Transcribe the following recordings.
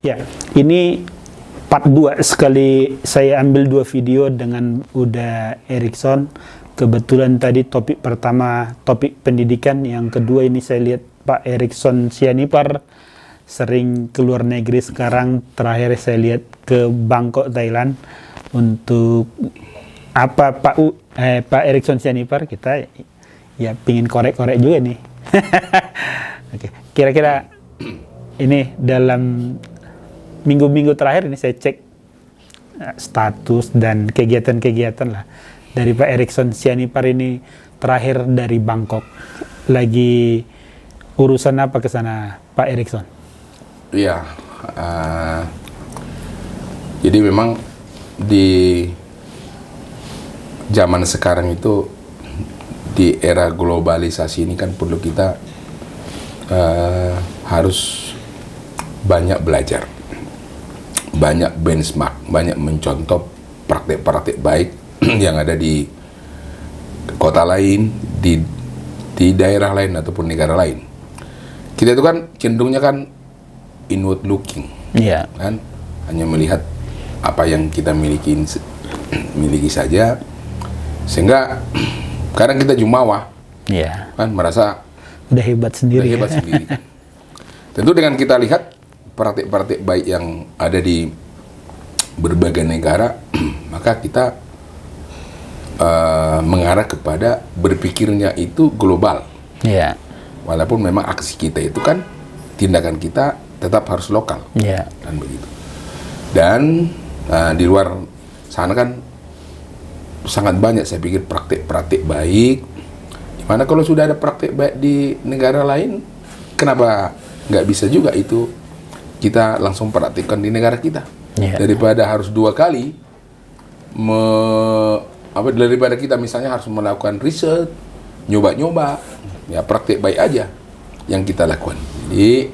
Ya, ini part 2 sekali saya ambil 2 video dengan Uda Erickson. Kebetulan tadi topik pertama topik pendidikan, yang kedua ini saya lihat Pak Erickson Sianipar sering keluar negeri sekarang. Terakhir saya lihat ke Bangkok, Thailand. Untuk apa Pak Erickson Sianipar, kita ya pingin korek-korek juga nih. Oke, kira-kira ini dalam minggu-minggu terakhir ini saya cek status dan kegiatan-kegiatan lah dari Pak Erickson Sianipar ini. Terakhir dari Bangkok, lagi urusan apa ke sana Pak Erickson? Iya, jadi memang di zaman sekarang itu, di era globalisasi ini kan perlu kita harus banyak belajar, banyak benchmark, banyak mencontoh praktek-praktek baik yang ada di kota lain, di daerah lain ataupun negara lain. Kita itu kan cenderungnya kan inward looking, kan, hanya melihat apa yang kita miliki saja, sehingga kadang kita jumawa, kan, merasa udah hebat sendiri. Kan. Tentu dengan kita lihat praktik-praktik baik yang ada di berbagai negara, maka kita mengarah kepada berpikirnya itu global. Walaupun memang aksi kita itu kan, tindakan kita tetap harus lokal, kan begitu. Dan di luar sana kan sangat banyak saya pikir praktik-praktik baik. Dimana kalau sudah ada praktik baik di negara lain, kenapa nggak bisa juga itu kita langsung praktikkan di negara kita? Daripada harus 2 kali daripada kita misalnya harus melakukan riset, nyoba-nyoba, ya praktik baik aja yang kita lakukan. Jadi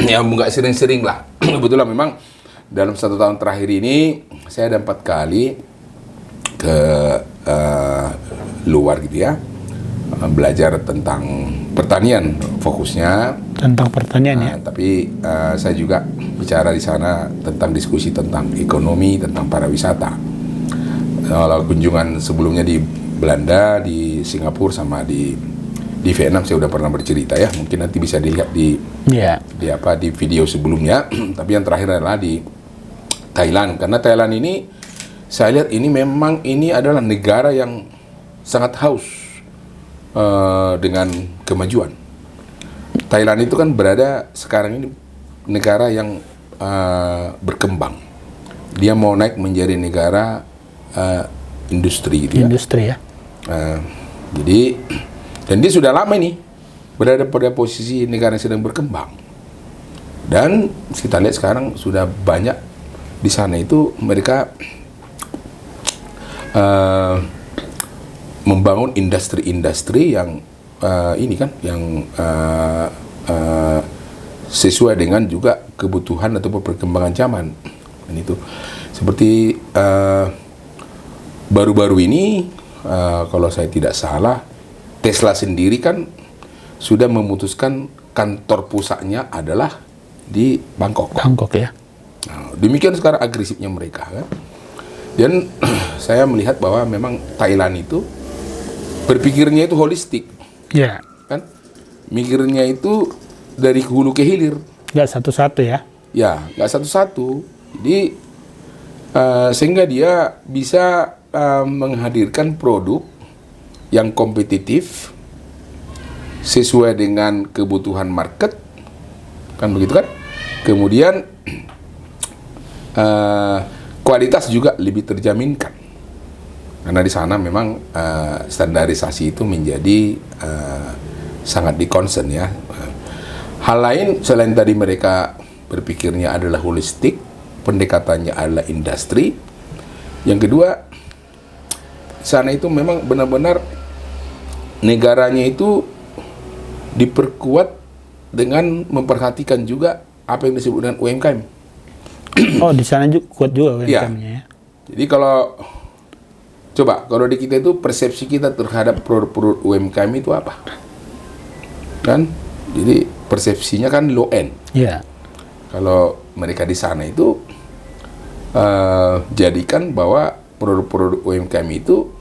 ya nggak sering-sering lah. Kebetulan memang dalam 1 tahun terakhir ini saya ada 4 kali ke luar gitu ya, belajar tentang pertanian, fokusnya tentang pertanian ya. Tapi saya juga bicara di sana tentang diskusi tentang ekonomi, tentang pariwisata. Kalau kunjungan sebelumnya di Belanda, di Singapura, sama di Vietnam saya udah pernah bercerita ya. Mungkin nanti bisa dilihat di video sebelumnya. Tapi yang terakhir adalah di Thailand, karena Thailand ini saya lihat ini memang ini adalah negara yang sangat haus dengan kemajuan. Thailand itu kan berada sekarang ini negara yang berkembang. Dia mau naik menjadi negara industri gitu ya. Industri ya. Jadi, dan dia sudah lama ini berada pada posisi negara yang sedang berkembang. Dan kita lihat sekarang sudah banyak di sana itu mereka membangun industri-industri yang ini kan, yang sesuai dengan juga kebutuhan ataupun perkembangan zaman. Dan itu seperti baru-baru ini, kalau saya tidak salah, Tesla sendiri kan sudah memutuskan kantor pusatnya adalah di Bangkok. Bangkok ya. Nah, demikian sekarang agresifnya mereka kan. Dan saya melihat bahwa memang Thailand itu berpikirnya itu holistik. Kan? Mikirnya itu dari hulu ke hilir. Nggak satu-satu ya. Ya, nggak satu-satu. Jadi sehingga dia bisa menghadirkan produk yang kompetitif sesuai dengan kebutuhan market, kan begitu kan? Kemudian kualitas juga lebih terjaminkan, karena di sana memang standarisasi itu menjadi sangat di-concern ya. Hal lain selain tadi mereka berpikirnya adalah holistik, pendekatannya adalah industri. Yang kedua, sana itu memang benar-benar negaranya itu diperkuat dengan memperhatikan juga apa yang disebut dengan UMKM. Oh, di sana juga kuat juga UMKM-nya ya. Jadi kalau di kita itu persepsi kita terhadap produk-produk UMKM itu apa? Kan? Jadi persepsinya kan low end. kalau mereka di sana itu jadikan bahwa produk-produk UMKM itu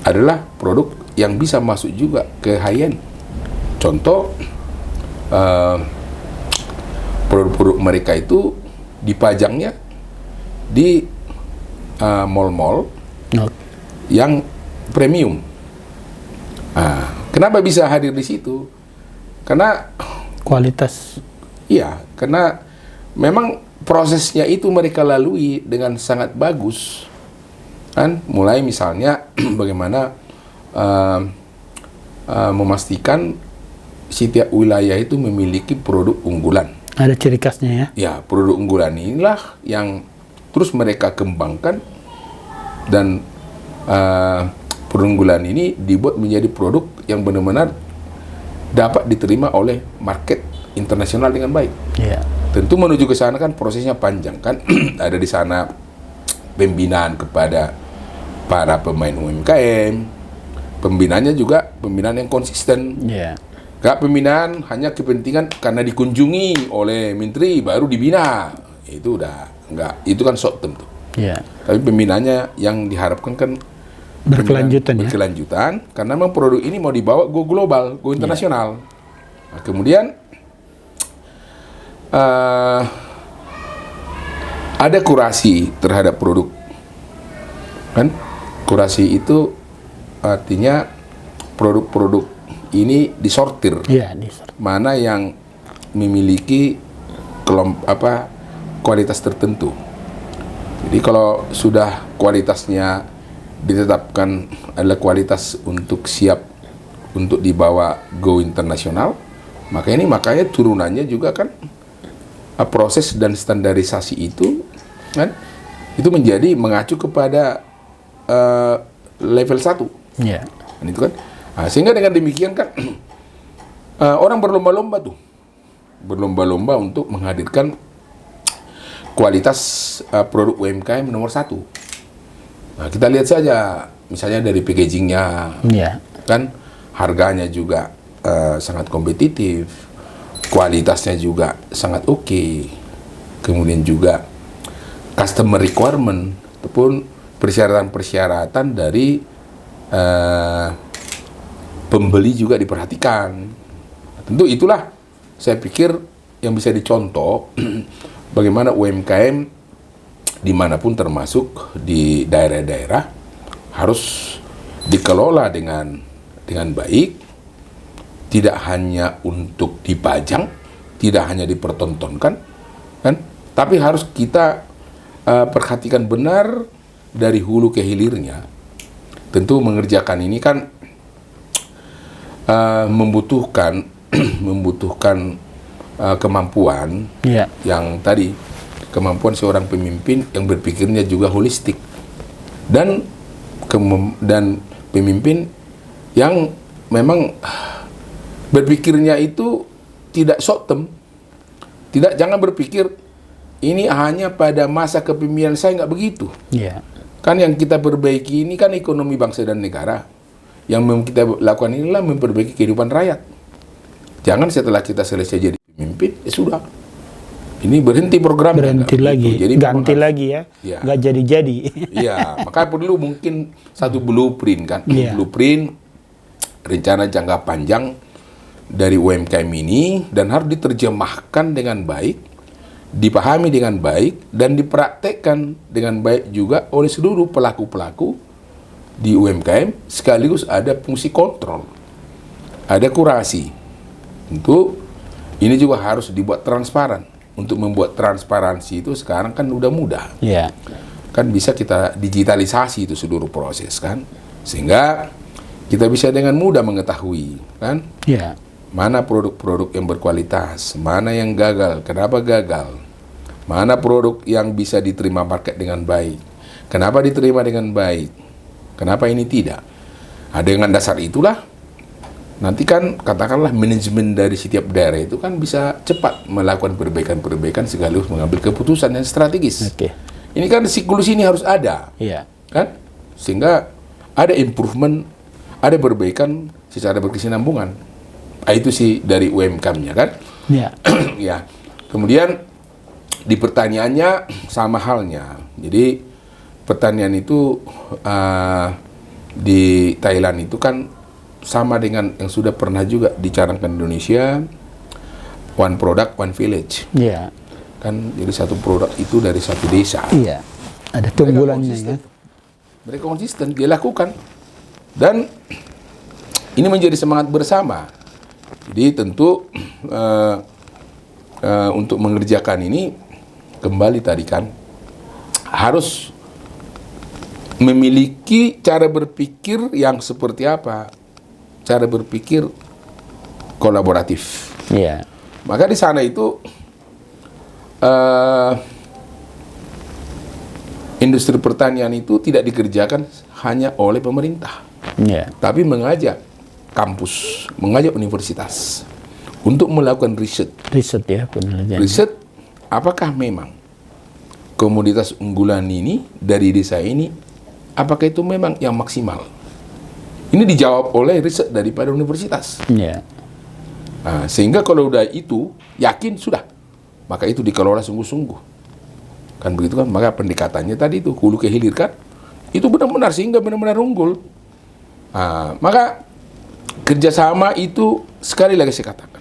adalah produk yang bisa masuk juga ke high-end. Contoh, produk-produk mereka itu dipajangnya di mall-mall yang premium. Kenapa bisa hadir di situ? Karena kualitas. iya, karena memang prosesnya itu mereka lalui dengan sangat bagus, kan? Mulai misalnya bagaimana memastikan setiap wilayah itu memiliki produk unggulan. Ada ciri khasnya ya? Ya, produk unggulan inilah yang terus mereka kembangkan dan produk unggulan ini dibuat menjadi produk yang benar-benar dapat diterima oleh market internasional dengan baik. Iya. Tentu menuju ke sana kan prosesnya panjang kan. Ada di sana pembinaan kepada para pemain UMKM. Pembinaannya juga pembinaan yang konsisten. Iya. Gak pembinaan hanya kepentingan karena dikunjungi oleh menteri baru dibina. Itu udah enggak, itu kan short term tuh. Iya. Tapi pembinaannya yang diharapkan kan Berkelanjutan ya. berkelanjutan, karena memang produk ini mau dibawa go global, go internasional. Nah, kemudian ada kurasi terhadap produk, kan? Kurasi itu artinya produk-produk ini disortir. Iya, Mana yang memiliki kualitas tertentu. Jadi kalau sudah kualitasnya ditetapkan adalah kualitas untuk siap untuk dibawa go internasional, makanya turunannya juga kan proses dan standarisasi itu kan itu menjadi mengacu kepada level 1. Iya. Dan itu kan sehingga dengan demikian kan orang berlomba-lomba berlomba-lomba untuk menghadirkan kualitas produk UMKM nomor 1. Nah, kita lihat saja misalnya dari packagingnya, kan harganya juga sangat kompetitif, kualitasnya juga sangat oke, kemudian juga customer requirement ataupun persyaratan-persyaratan dari pembeli juga diperhatikan. Tentu itulah saya pikir yang bisa dicontoh bagaimana UMKM dimanapun termasuk di daerah-daerah harus dikelola dengan baik, tidak hanya untuk dipajang, tidak hanya dipertontonkan, kan? Tapi harus kita perhatikan benar dari hulu ke hilirnya. Tentu mengerjakan ini kan membutuhkan kemampuan yang tadi. Kemampuan seorang pemimpin yang berpikirnya juga holistik dan pemimpin yang memang berpikirnya itu tidak short term, jangan berpikir ini hanya pada masa kepemimpinan saya, nggak begitu. Kan yang kita perbaiki ini kan ekonomi bangsa dan negara, yang kita lakukan inilah memperbaiki kehidupan rakyat. Jangan setelah kita selesai jadi pemimpin ya sudah. Ini berhenti program. Berhenti lagi, jadi ganti lagi ya, nggak jadi-jadi. Iya, maka perlu mungkin satu blueprint kan, blueprint rencana jangka panjang dari UMKM ini dan harus diterjemahkan dengan baik, dipahami dengan baik dan dipraktekkan dengan baik juga oleh seluruh pelaku-pelaku di UMKM, sekaligus ada fungsi kontrol, ada kurasi. Tentu ini juga harus dibuat transparan. Untuk membuat transparansi itu sekarang kan udah mudah. Kan bisa kita digitalisasi itu seluruh proses kan. Sehingga kita bisa dengan mudah mengetahui kan. Mana produk-produk yang berkualitas, mana yang gagal, kenapa gagal. Mana produk yang bisa diterima market dengan baik. Kenapa diterima dengan baik? Kenapa ini tidak? Dengan dasar itulah nanti kan katakanlah manajemen dari setiap daerah itu kan bisa cepat melakukan perbaikan-perbaikan sekaligus mengambil keputusan yang strategis. Ini kan siklus ini harus ada, kan? Sehingga ada improvement, ada perbaikan secara berkesinambungan. Itu sih dari UMKM-nya kan? Ya. Kemudian di pertaniannya sama halnya. Jadi pertanian itu di Thailand itu kan sama dengan yang sudah pernah juga dicanangkan Indonesia, one product, one village. Iya. Kan jadi satu produk itu dari satu desa. Iya. Ada keunggulannya ya. Mereka konsisten, dia lakukan. Dan ini menjadi semangat bersama. Jadi tentu untuk mengerjakan ini kembali tadi kan harus memiliki cara berpikir yang seperti apa? Cara berpikir kolaboratif. Iya. Maka di sana itu industri pertanian itu tidak dikerjakan hanya oleh pemerintah, tapi mengajak kampus, mengajak universitas untuk melakukan riset. Riset ya, penelitian. Riset, apakah memang komoditas unggulan ini dari desa ini, apakah itu memang yang maksimal? Ini dijawab oleh riset daripada universitas. Iya. Nah, sehingga kalau udah itu yakin sudah, maka itu dikelola sungguh-sungguh. Kan begitu kan? Maka pendekatannya tadi itu hulu ke hilir kan? Itu benar-benar sehingga benar-benar unggul. Nah, maka kerjasama itu sekali lagi saya katakan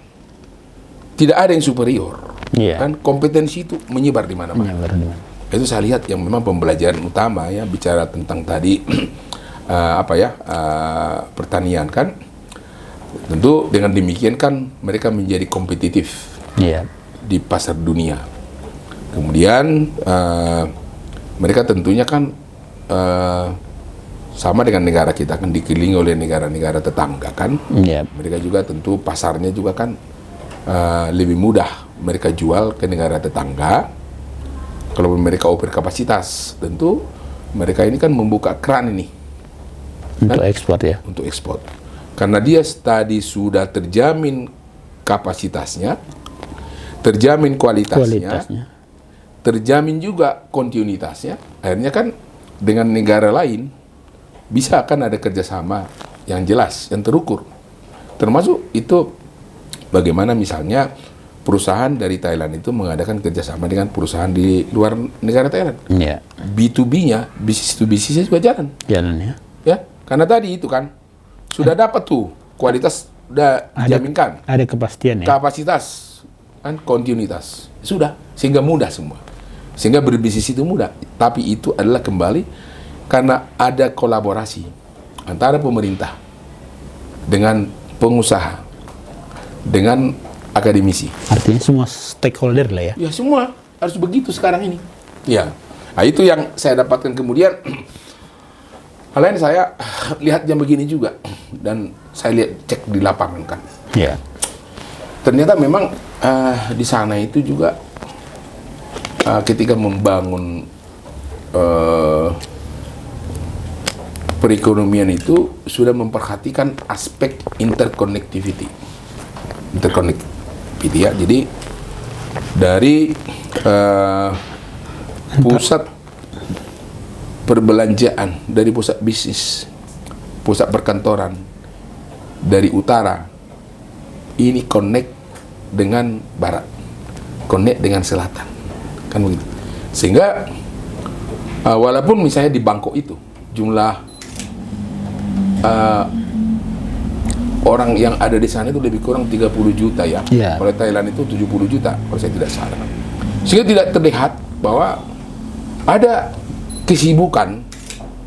tidak ada yang superior. Kan kompetensi itu menyebar di mana-mana. Itu saya lihat yang memang pembelajaran utama ya bicara tentang tadi pertanian kan. Tentu dengan demikian kan mereka menjadi kompetitif di pasar dunia. Kemudian mereka tentunya kan sama dengan negara kita kan dikelilingi oleh negara-negara tetangga kan. Mereka juga tentu pasarnya juga kan lebih mudah mereka jual ke negara tetangga. Kalau mereka overkapasitas, tentu mereka ini kan membuka keran ini untuk ekspor ya. Untuk ekspor. Karena dia tadi sudah terjamin kapasitasnya, terjamin kualitasnya, terjamin juga kontinuitasnya. Akhirnya kan dengan negara lain bisa kan ada kerjasama yang jelas, yang terukur. Termasuk itu bagaimana misalnya perusahaan dari Thailand itu mengadakan kerjasama dengan perusahaan di luar negara Thailand. B2B-nya, bisnis to bisnisnya juga jalan. Ya, karena tadi itu kan sudah dapat tuh kualitas udah dijaminkan. Ada kepastian ya. Kapasitas kan kontinuitas sudah sehingga mudah semua. Sehingga berbisnis itu mudah. Tapi itu adalah kembali karena ada kolaborasi antara pemerintah dengan pengusaha dengan akademisi. Artinya semua stakeholder lah ya. Ya semua harus begitu sekarang ini. Ya, nah, itu yang saya dapatkan kemudian. Hal lain saya lihat yang begini juga dan saya lihat cek di lapangan kan. Ternyata memang di sana itu juga ketika membangun perekonomian itu sudah memperhatikan aspek interconnectivity ya. Jadi dari pusat perbelanjaan, dari pusat bisnis, pusat perkantoran, dari utara, ini connect dengan barat, connect dengan selatan, kan begitu. Sehingga walaupun misalnya di Bangkok itu jumlah orang yang ada di sana itu lebih kurang 30 juta ya. Kalau Thailand itu 70 juta kalau saya tidak salah. Sehingga tidak terlihat bahwa ada kesibukan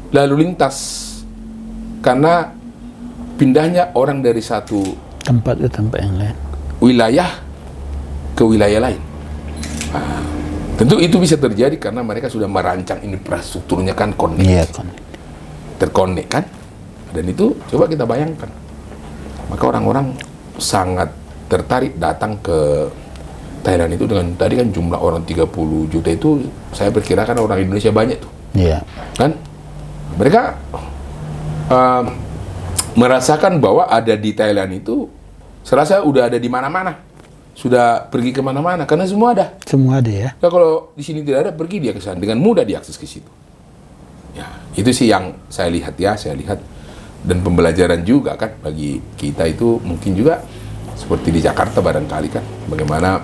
lalu lintas karena pindahnya orang dari satu tempat ke tempat yang lain, wilayah ke wilayah lain. Tentu itu bisa terjadi karena mereka sudah merancang infrastrukturnya kan terkonek kan, dan itu coba kita bayangkan, maka orang-orang sangat tertarik datang ke Thailand itu dengan tadi kan jumlah orang 30 juta itu saya perkirakan orang Indonesia banyak tuh. Kan mereka merasakan bahwa ada di Thailand itu serasa udah ada di mana-mana, sudah pergi ke mana-mana karena semua ada ya. Nah, kalau di sini tidak ada, pergi dia ke sana dengan mudah diakses ke situ. Ya, itu sih yang saya lihat dan pembelajaran juga kan bagi kita itu mungkin juga seperti di Jakarta barangkali kan bagaimana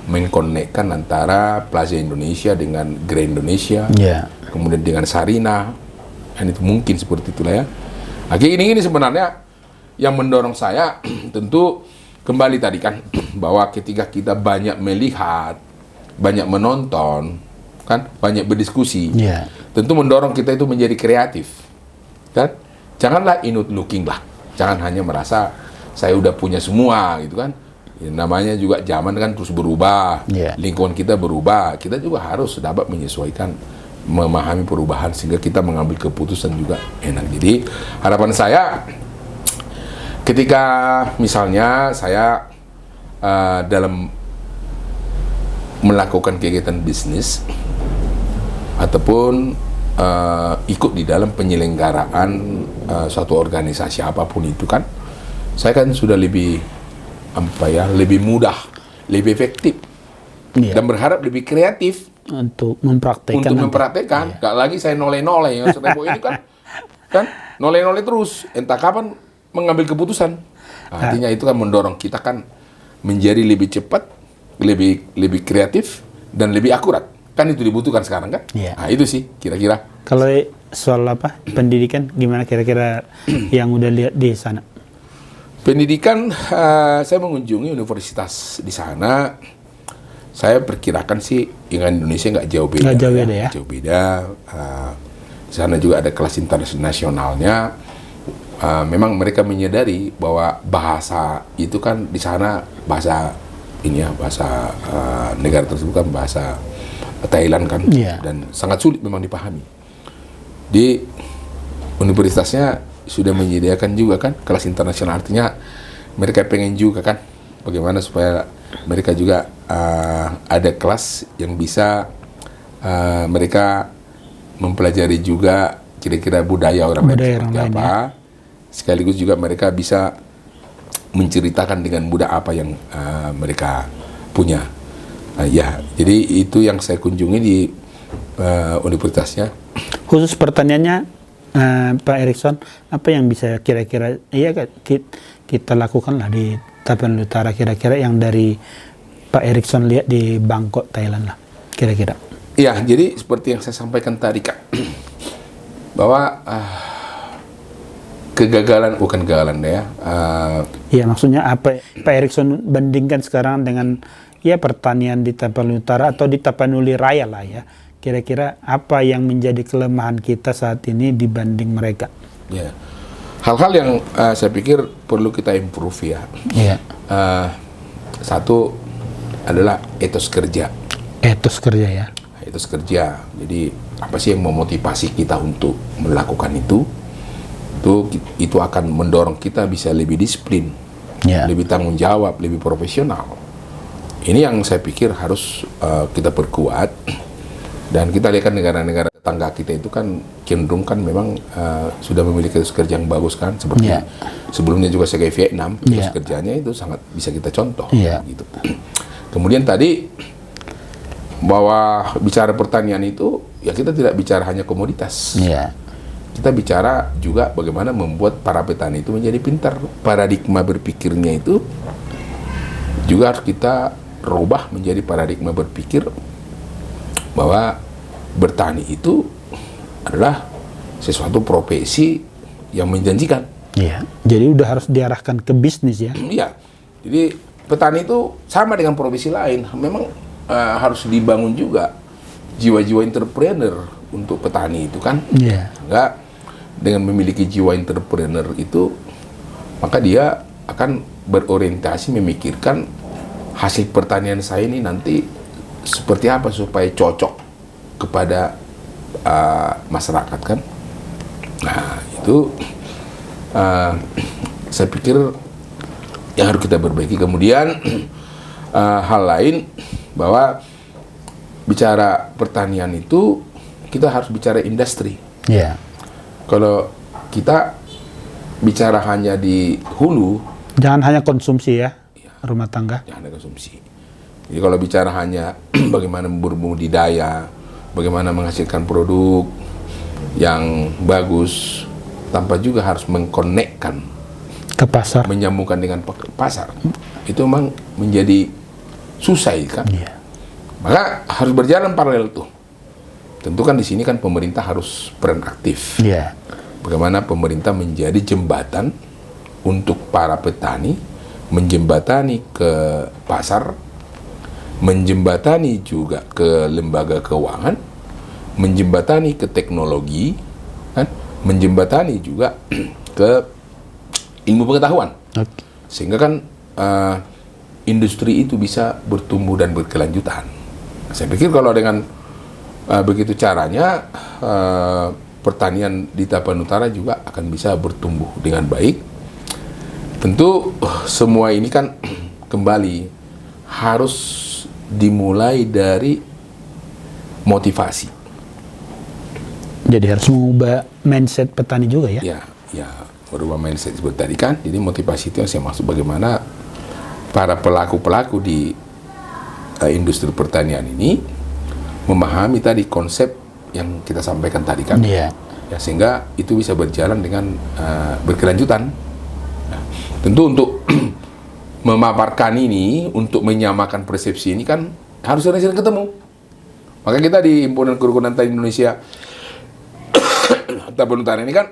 mengkonekkan antara Plaza Indonesia dengan Grand Indonesia, Ya. kemudian dengan Sarina, kan itu mungkin seperti itulah ya. Ini sebenarnya yang mendorong saya tentu kembali tadi kan bahwa ketika kita banyak melihat, banyak menonton, kan banyak berdiskusi, Ya. tentu mendorong kita itu menjadi kreatif, kan? Janganlah inward looking lah, jangan hanya merasa saya udah punya semua gitu kan. Ya, namanya juga zaman kan terus berubah, Yeah. lingkungan kita berubah, kita juga harus dapat menyesuaikan, memahami perubahan sehingga kita mengambil keputusan juga enak. Jadi harapan saya ketika misalnya saya dalam melakukan kegiatan bisnis ataupun ikut di dalam penyelenggaraan suatu organisasi apapun itu kan, saya kan sudah lebih lebih mudah, lebih efektif, Iya. dan berharap lebih kreatif Untuk mempraktekkan. untuk mempraktekkan. Gak lagi saya noleh-noleh yang Rebo ini kan noleh-noleh terus, entah kapan mengambil keputusan. Artinya itu kan mendorong kita kan menjadi lebih cepat, lebih kreatif dan lebih akurat. Kan itu dibutuhkan sekarang kan? Iya. Nah, itu sih kira-kira. Kalau soal pendidikan gimana kira-kira yang udah lihat di sana? Pendidikan, saya mengunjungi universitas di sana. Saya perkirakan sih dengan Indonesia nggak jauh beda. Nggak jauh beda ya? Jauh beda. Di sana juga ada kelas internasionalnya. Memang mereka menyadari bahwa bahasa itu kan di sana bahasa bahasa negara tersebut kan bahasa Thailand kan, Iya. dan sangat sulit memang dipahami. Di universitasnya sudah menyediakan juga kan kelas internasional, artinya mereka pengen juga kan bagaimana supaya mereka juga ada kelas yang bisa mereka mempelajari juga kira-kira budaya orang lain seperti lain, apa, sekaligus juga mereka bisa menceritakan dengan mudah apa yang mereka punya. Ya, jadi itu yang saya kunjungi di universitasnya. Khusus pertanyaannya Pak Erikson, apa yang bisa kira-kira kita lakukan lah di Tapanuli Utara kira-kira yang dari Pak Erikson lihat di Bangkok, Thailand lah kira-kira? Ya, jadi seperti yang saya sampaikan tadi Kak, bahwa bukan kegagalan ya. Iya, maksudnya apa Pak Erikson bandingkan sekarang dengan pertanian di Tapanuli Utara atau di Tapanuli Raya lah ya. Kira-kira apa yang menjadi kelemahan kita saat ini dibanding mereka? Ya, hal-hal yang saya pikir perlu kita improve ya. Iya. Satu adalah etos kerja. Etos kerja ya. Etos kerja. Jadi apa sih yang memotivasi kita untuk melakukan itu? Itu akan mendorong kita bisa lebih disiplin, lebih tanggung jawab, lebih profesional. Ini yang saya pikir harus kita perkuat. Dan kita lihat kan negara-negara tetangga kita itu kan cenderung kan memang sudah memiliki etos kerja yang bagus kan, seperti sebelumnya juga sebagai Vietnam, etos kerjanya itu sangat bisa kita contoh. Gitu. Kemudian tadi bahwa bicara pertanian itu ya kita tidak bicara hanya komoditas. Kita bicara juga bagaimana membuat para petani itu menjadi pintar. Paradigma berpikirnya itu juga harus kita rubah menjadi paradigma berpikir bahwa bertani itu adalah sesuatu profesi yang menjanjikan. Iya. Jadi udah harus diarahkan ke bisnis ya. Iya. Jadi petani itu sama dengan profesi lain. Memang harus dibangun juga jiwa-jiwa entrepreneur untuk petani itu kan. Iya. Enggak, dengan memiliki jiwa entrepreneur itu maka dia akan berorientasi memikirkan hasil pertanian saya ini nanti seperti apa supaya cocok kepada masyarakat kan. Nah itu saya pikir yang harus kita perbaiki. Kemudian hal lain bahwa bicara pertanian itu kita harus bicara industri. Kalau kita bicara hanya di hulu, jangan hanya konsumsi ya, rumah tangga. Jangan hanya konsumsi. Jadi kalau bicara hanya bagaimana berbudidaya, bagaimana menghasilkan produk yang bagus, tanpa juga harus mengkonekkan ke pasar, menyambungkan dengan pasar, itu memang menjadi susah kan. Maka harus berjalan paralel tuh. Tentu kan di sini kan pemerintah harus peran aktif. Bagaimana pemerintah menjadi jembatan untuk para petani, menjembatani ke pasar, menjembatani juga ke lembaga keuangan, menjembatani ke teknologi, kan? Menjembatani juga ke ilmu pengetahuan. Sehingga kan industri itu bisa bertumbuh dan berkelanjutan. Saya pikir kalau dengan begitu caranya, pertanian di Tapanuli juga akan bisa bertumbuh dengan baik. Tentu semua ini kan kembali harus dimulai dari motivasi. Jadi harus mengubah mindset petani juga ya? Ya, merubah mindset seperti tadi kan. Jadi motivasi itu yang saya maksud bagaimana para pelaku-pelaku di industri pertanian ini memahami tadi konsep yang kita sampaikan tadi kan, ya, sehingga itu bisa berjalan dengan berkelanjutan. Nah, tentu untuk memaparkan ini, untuk menyamakan persepsi ini kan harus sering-sering ketemu. Maka kita di Himpunan Kerukunan Tani Indonesia Tapanuli ini kan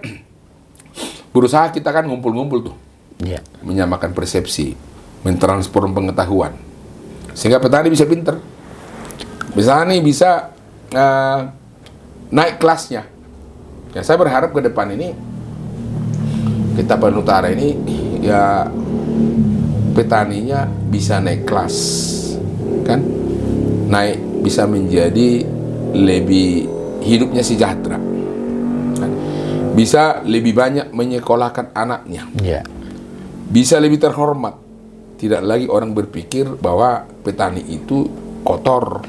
berusaha kita kan ngumpul-ngumpul tuh, menyamakan persepsi, mentransform pengetahuan, sehingga petani bisa pinter. Misalnya nih bisa naik kelasnya. Ya, saya berharap ke depan ini kita Tapanuli ini ya petaninya bisa naik kelas, kan? Naik bisa menjadi lebih hidupnya sejahtera, kan? Bisa lebih banyak menyekolahkan anaknya, bisa lebih terhormat. Tidak lagi orang berpikir bahwa petani itu kotor,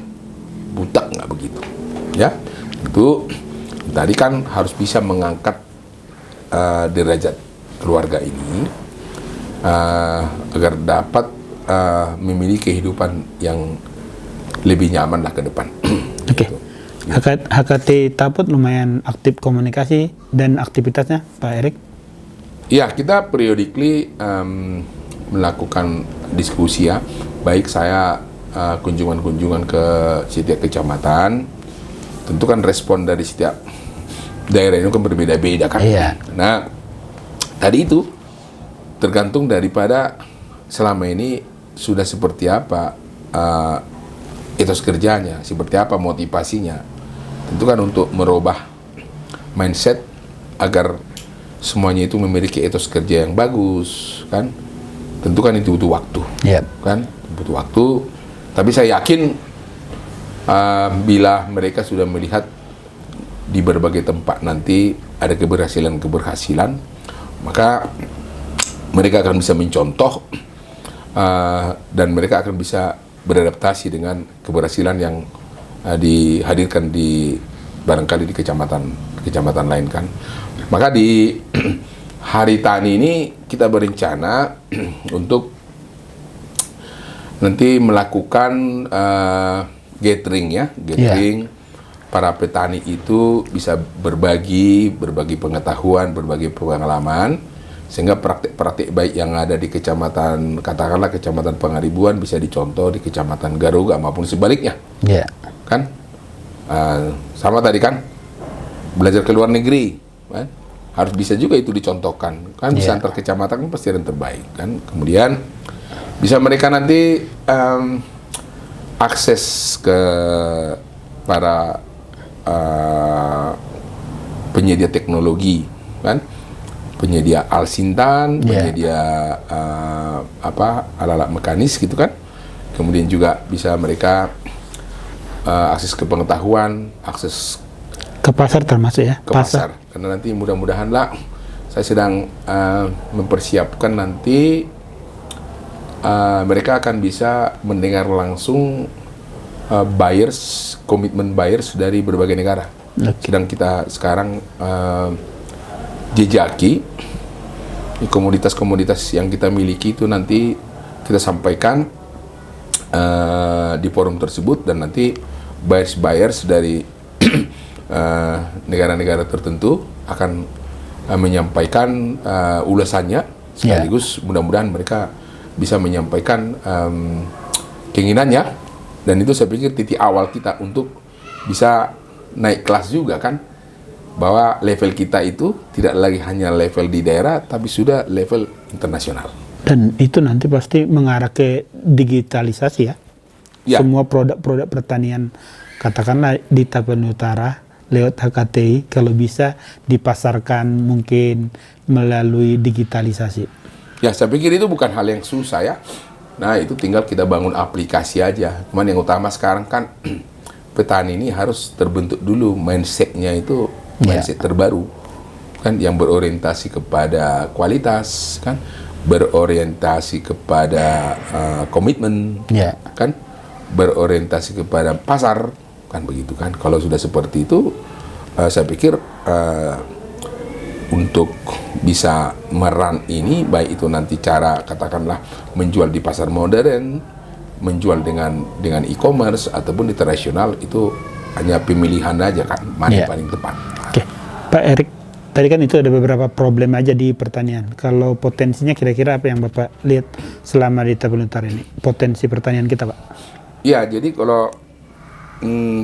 buta, nggak begitu, ya. Itu tadi kan harus bisa mengangkat derajat keluarga ini agar dapat memiliki kehidupan yang lebih nyaman lah ke depan. Oke. HKT Taput lumayan aktif komunikasi dan aktivitasnya, Pak Erik? Ya, kita periodically melakukan diskusi ya. Baik saya kunjungan-kunjungan ke setiap kecamatan, tentu kan respon dari setiap daerah itu kan berbeda-beda kan. Nah, tadi itu tergantung daripada selama ini sudah seperti apa etos kerjanya, seperti apa motivasinya. Tentu kan untuk merubah mindset agar semuanya itu memiliki etos kerja yang bagus, kan? Tentu kan itu butuh waktu, kan? Butuh waktu. Tapi saya yakin bila mereka sudah melihat di berbagai tempat nanti ada keberhasilan, maka mereka akan bisa mencontoh dan mereka akan bisa beradaptasi dengan keberhasilan yang dihadirkan di barangkali di kecamatan lain kan. Maka di Hari Tani ini kita berencana untuk nanti melakukan gathering para petani itu bisa berbagi pengetahuan, berbagi pengalaman, sehingga praktik-praktik baik yang ada di kecamatan, katakanlah kecamatan Pangaribuan bisa dicontoh di kecamatan Garuga maupun sebaliknya, kan? Sama tadi kan belajar ke luar negeri, kan? Harus bisa juga itu dicontohkan, kan? Bisa antar kecamatan kan pasti ada yang terbaik, kan? Kemudian bisa mereka nanti akses ke para penyedia teknologi, kan? Penyedia alsintan, penyedia alat-alat mekanis gitu kan. Kemudian juga bisa mereka akses ke pengetahuan, akses ke pasar termasuk ya, ke pasar. Karena nanti mudah-mudahan lah saya sedang mempersiapkan nanti mereka akan bisa mendengar langsung komitmen buyers dari berbagai negara. Sedang kita sekarang jejaki komoditas-komoditas yang kita miliki itu nanti kita sampaikan di forum tersebut, dan nanti buyers dari negara-negara tertentu akan menyampaikan ulasannya sekaligus mudah-mudahan mereka bisa menyampaikan keinginannya, dan itu saya pikir titik awal kita untuk bisa naik kelas juga kan, bahwa level kita itu tidak lagi hanya level di daerah, tapi sudah level internasional. Dan itu nanti pasti mengarah ke digitalisasi ya. Ya. Semua produk-produk pertanian, katakanlah di Tapanuli Utara, lewat HKTI, kalau bisa dipasarkan mungkin melalui digitalisasi. Ya, saya pikir itu bukan hal yang susah ya. Nah, itu tinggal kita bangun aplikasi aja. Cuman yang utama sekarang kan petani ini harus terbentuk dulu mindset-nya itu mindset terbaru. Kan yang berorientasi kepada kualitas, kan berorientasi kepada komitmen, kan berorientasi kepada pasar, kan begitu kan. Kalau sudah seperti itu, saya pikir untuk bisa meran ini, baik itu nanti cara katakanlah menjual di pasar modern, menjual dengan e-commerce ataupun di tradisional, itu hanya pemilihan aja kan, mana yang paling tepat. Oke, Pak Erik, tadi kan itu ada beberapa problem aja di pertanian. Kalau potensinya kira-kira apa yang Bapak lihat selama di Tapanuli Utara ini? Potensi pertanian kita, Pak? Ya, jadi kalau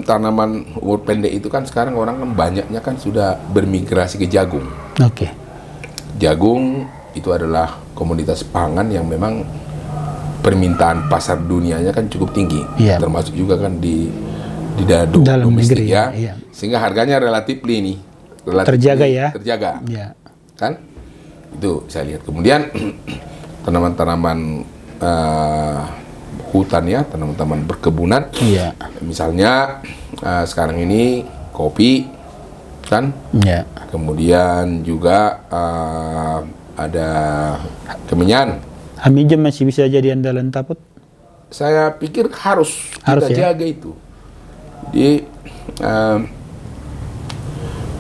tanaman umur pendek itu kan sekarang orang kan banyaknya kan sudah bermigrasi ke jagung. Oke. Jagung itu adalah komoditas pangan yang memang permintaan pasar dunianya kan cukup tinggi, termasuk juga kan di dalam domestik negeri, ya. Sehingga harganya relatif terjaga, kan? Itu saya lihat. Kemudian tanaman-tanaman hutan ya, tanaman-tanaman berkebunan. Misalnya sekarang ini kopi, kan? Kemudian juga ada kemenyan. Hamijem masih bisa jadi andalan Tapot? Saya pikir harus kita jaga itu. Jadi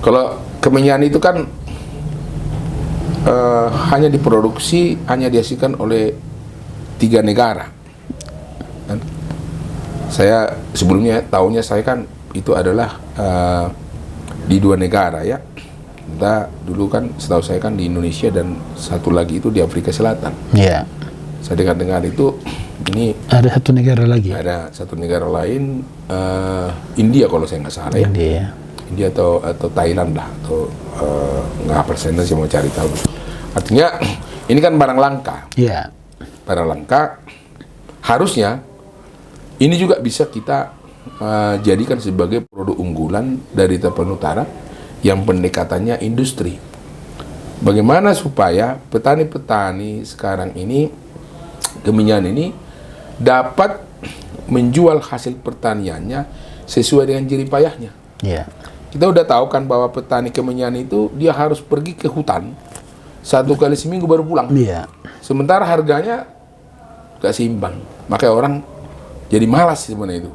kalau kemenyan itu kan hanya diproduksi, hanya dihasilkan oleh 3 negara. Kan? Saya sebelumnya tahunya saya kan itu adalah di 2 negara ya. Kita dulu kan setahu saya kan di Indonesia dan satu lagi itu di Afrika Selatan. Saya dengar itu ini ada satu negara lagi. Ada satu negara lain, India kalau saya nggak salah ya. India atau Thailand lah, atau nggak persen, saya mau cari tahu. Artinya ini kan barang langka. Barang langka, harusnya ini juga bisa kita jadikan sebagai produk unggulan dari Tapanuli Utara yang pendekatannya industri. Bagaimana supaya petani-petani sekarang ini, kemenyan ini, dapat menjual hasil pertaniannya sesuai dengan jerih payahnya. Kita udah tahu kan bahwa petani kemenyan itu dia harus pergi ke hutan 1 kali seminggu baru pulang. Sementara harganya gak seimbang, makanya orang jadi malas sebenarnya itu.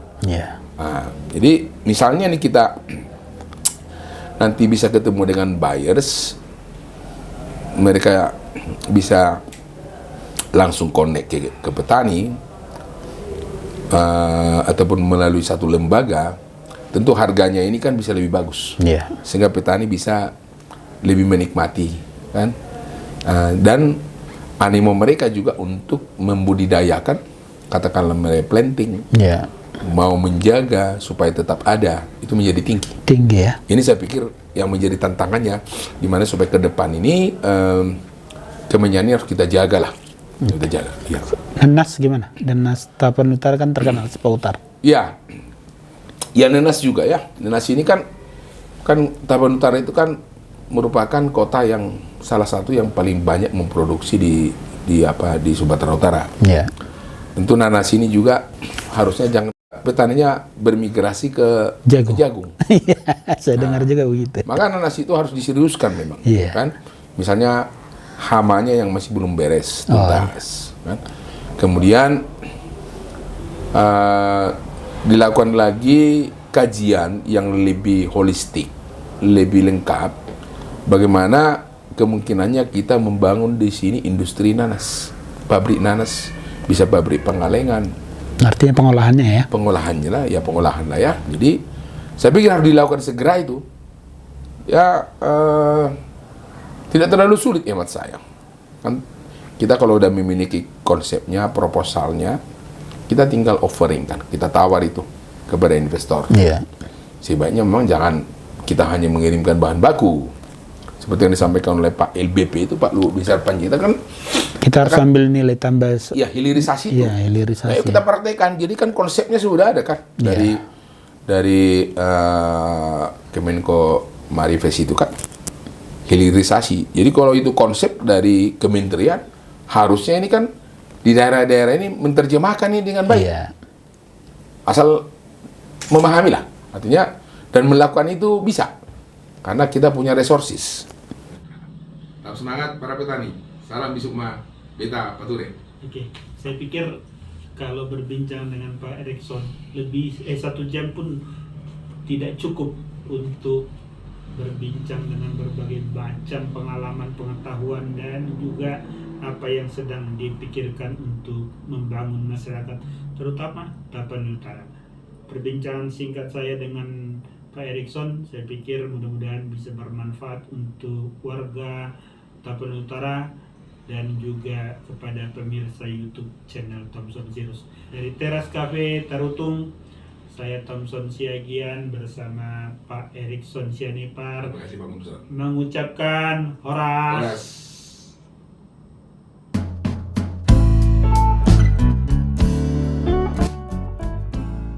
Nah, jadi misalnya nih kita nanti bisa ketemu dengan buyers, mereka bisa langsung connect ke petani ataupun melalui satu lembaga, tentu harganya ini kan bisa lebih bagus, sehingga petani bisa lebih menikmati kan, dan animo mereka juga untuk membudidayakan, katakanlah planting, mau menjaga supaya tetap ada, itu menjadi tinggi ya. Ini saya pikir yang menjadi tantangannya, dimana supaya ke depan ini kemenyan harus kita jaga lah. Kita jaga. Nenas gimana? Nenas Tapanuli Utara kan terkenal sepautar. Ya nenas juga ya. Nenas ini kan Tapanuli Utara itu kan merupakan kota yang salah satu yang paling banyak memproduksi di Sumatera Utara. Tentu nanas ini juga harusnya jangan petaninya bermigrasi ke jagung. Saya dengar juga begitu. Maka nanas itu harus diseriuskan memang, kan? Misalnya hamanya yang masih belum beres, tuntas. Kan? Kemudian dilakukan lagi kajian yang lebih holistik, lebih lengkap. Bagaimana kemungkinannya kita membangun di sini industri nanas, pabrik nanas, bisa pabrik pengalengan. Artinya pengolahannya ya? Pengolahannya lah, pengolahan lah ya. Jadi saya pikir harus dilakukan segera itu. Ya tidak terlalu sulit hemat saya. Kan kita kalau udah memiliki konsepnya, proposalnya, kita tinggal offering kan, kita tawar itu kepada investor. Iya. Sebaiknya memang jangan kita hanya mengirimkan bahan baku. Seperti yang disampaikan oleh Pak LBP itu, Pak Luhut Binsar Panjaitan kan, Kita harus ambil nilai tambah. ya hilirisasi itu. Iya, hilirisasi. Ayo kita praktekkan. Jadi kan konsepnya sudah ada kan dari Kemenko Marifest itu kan hilirisasi. Jadi kalau itu konsep dari kementerian, harusnya ini kan di daerah-daerah ini menerjemahkan ini dengan baik. Iya. Asal memahami lah, artinya, dan melakukan itu bisa. Karena kita punya resources. Tetap semangat para petani. Salam Bisukma Beta Pature. Oke, saya pikir kalau berbincang dengan Pak Erikson lebih 1 jam pun tidak cukup untuk berbincang dengan berbagai macam pengalaman, pengetahuan, dan juga apa yang sedang dipikirkan untuk membangun masyarakat, terutama Tapanuli Utara. Perbincangan singkat saya dengan Pak Erikson, saya pikir mudah-mudahan bisa bermanfaat untuk warga Tapanuli Utara dan juga kepada pemirsa YouTube channel Thomson Zeros. Dari Teras Cafe Tarutung, saya Thomson Siagian bersama Pak Erikson Sianipar Terima kasih Pak Gubernur. mengucapkan horas.